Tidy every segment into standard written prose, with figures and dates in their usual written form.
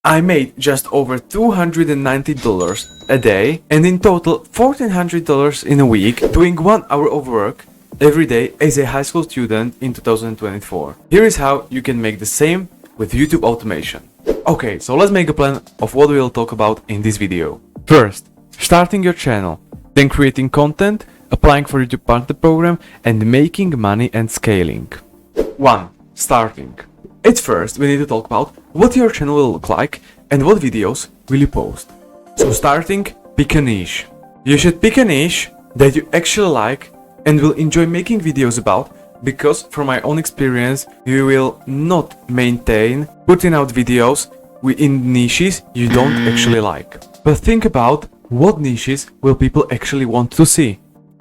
I made just over $290 a day and in total $1,400 in a week doing 1 hour of work every day as a high school student in 2024. Here is how you can make the same with YouTube automation. Okay, so let's make a plan of what we'll talk about in this video. First, starting your channel, then creating content, applying for YouTube Partner Program, and making money and scaling. 1. Starting. At first, we need to talk about what your channel will look like and what videos will you post. So starting, pick a niche. You should pick a niche that you actually like and will enjoy making videos about, because from my own experience, you will not maintain putting out videos in niches you don't actually like. But think about what niches will people actually want to see.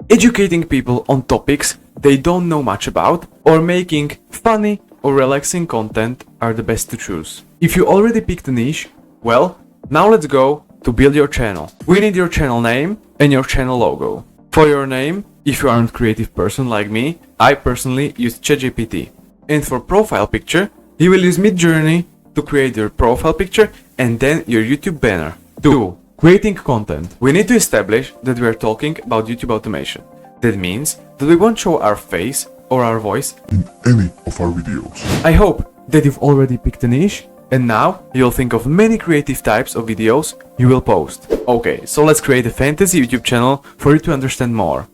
Educating people on topics they don't know much about, or making funny or relaxing content are the best to choose. If you already picked a niche, well, now let's go to build your channel. We need your channel name and your channel logo. For your name, if you aren't a creative person like me, I personally use ChatGPT. And for profile picture, you will use Midjourney to create your profile picture and then your YouTube banner. 2. Creating content. We need to establish that we are talking about YouTube automation. That means that we won't show our face or our voice in any of our videos. I hope that you've already picked a niche and now you'll think of many creative types of videos you will post. Okay, so let's create a fantasy YouTube channel for you to understand more.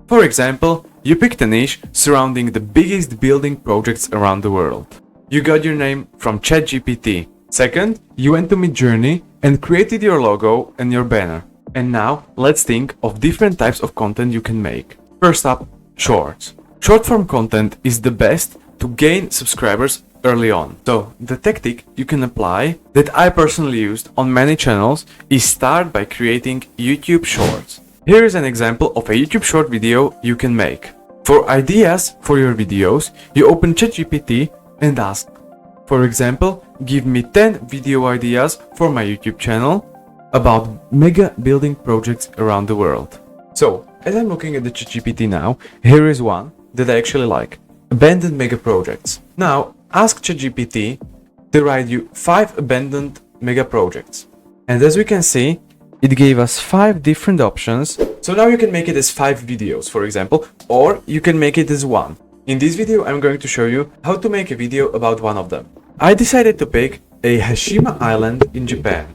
For example, you picked a niche surrounding the biggest building projects around the world. You got your name from ChatGPT. Second, you went to Midjourney and created your logo and your banner. And now let's think of different types of content you can make. First up, shorts. Short form content is the best to gain subscribers early on. So the tactic you can apply that I personally used on many channels is start by creating YouTube shorts. Here is an example of a YouTube short video you can make. For ideas for your videos, you open ChatGPT and ask, for example, give me 10 video ideas for my YouTube channel about mega building projects around the world. So as I'm looking at the ChatGPT now, here is one that I actually like. Abandoned mega projects. Now ask ChatGPT to write you 5 abandoned mega projects. And as we can see, it gave us 5 different options. So now you can make it as 5 videos, for example, or you can make it as 1. In this video, I'm going to show you how to make a video about one of them. I decided to pick a Hashima Island in Japan.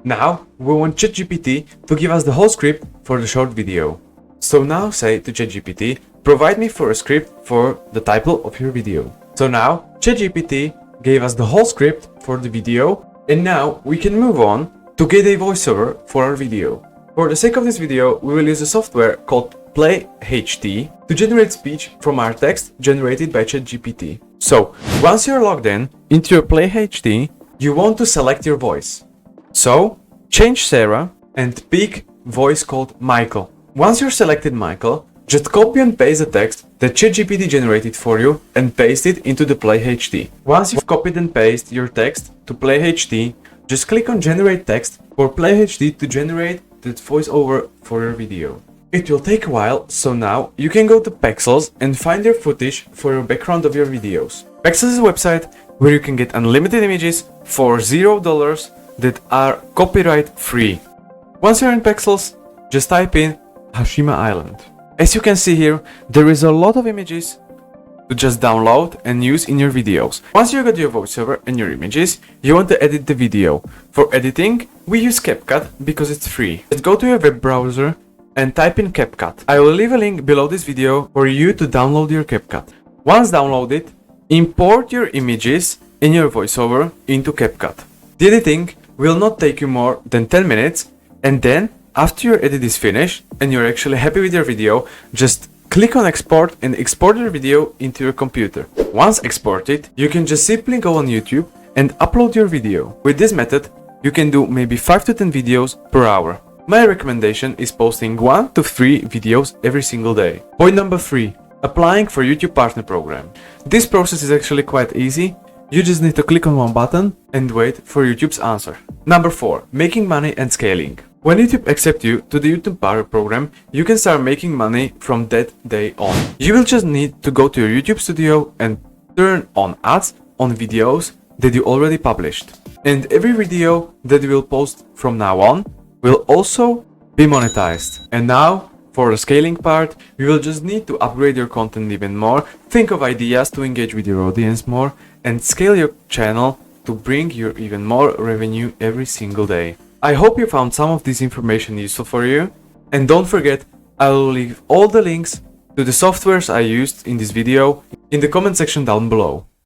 Now we want ChatGPT to give us the whole script for the short video. So now say to ChatGPT, provide me for a script for the title of your video. So now ChatGPT gave us the whole script for the video, and now we can move on to get a voiceover for our video. For the sake of this video, we will use a software called PlayHT to generate speech from our text generated by ChatGPT. So once you're logged in into your PlayHT, you want to select your voice. So change Sarah and pick voice called Michael. Once you're selected Michael, just copy and paste the text that ChatGPT generated for you and paste it into the PlayHT. Once you've copied and pasted your text to PlayHT, just click on Generate Text for PlayHT to generate that voiceover for your video. It will take a while, so now you can go to Pexels and find your footage for your background of your videos. Pexels is a website where you can get unlimited images for $0 that are copyright free. Once you're in Pexels, just type in Hashima Island. As you can see here, there is a lot of images to just download and use in your videos. Once you got your voiceover and your images, you want to edit the video. For editing, we use CapCut because it's free. Let's go to your web browser and type in CapCut. I will leave a link below this video for you to download your CapCut. Once downloaded, import your images and your voiceover into CapCut. The editing will not take you more than 10 minutes, and then after your edit is finished and you're actually happy with your video, just click on export and export your video into your computer. Once exported, you can just simply go on YouTube and upload your video. With this method, you can do maybe 5 to 10 videos per hour. My recommendation is posting 1 to 3 videos every single day. Point number 3. Applying for YouTube Partner Program. This process is actually quite easy. You just need to click on one button and wait for YouTube's answer. Number 4. Making money and scaling. When YouTube accepts you to the YouTube Partner Program, you can start making money from that day on. You will just need to go to your YouTube studio and turn on ads on videos that you already published. And every video that we will post from now on will also be monetized. And now, for the scaling part, you will just need to upgrade your content even more, think of ideas to engage with your audience more, and scale your channel to bring you even more revenue every single day. I hope you found some of this information useful for you. And don't forget, I will leave all the links to the softwares I used in this video in the comment section down below.